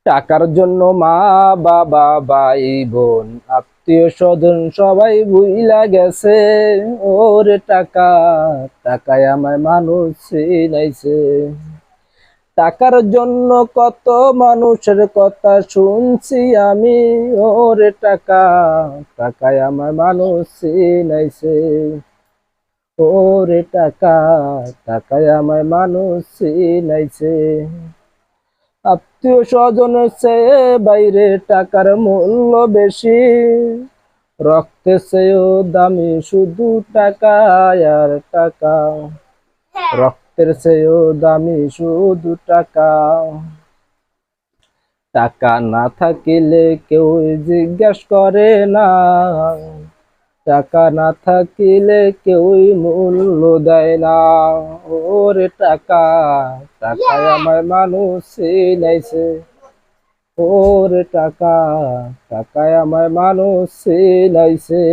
টাকার জন্য মা বাবা ভাই বোন আত্মীয় স্বজন সবাই ভুইলা গেছে। ওরে টাকা, টাকায় আমায় মানুষ চিনাইছে। টাকার জন্য কত মানুষের কথা শুনছি আমি। ওরে টাকা, টাকায় আমায় মানুষ চিনাইছে। ওরে টাকা, টাকায় আমায় মানুষ চিনাইছে। আত্মীয় স্বজনের চেয়ে বাইরে টাকার মূল্য বেশি। রক্তের চেয়েও দামি শুধু টাকা আর টাকা। রক্তের চেয়েও দামি শুধু টাকা। টাকা না থাকিলে কেউ জিজ্ঞাস করে না। টাকা না থাকিলে কেউই মূল্য দেয় না। ওরে টাকা, টাকায় আমায় মানুষ চিনাইছে। ওরে টাকা, টাকায় আমায় মানুষ চিনাইছে।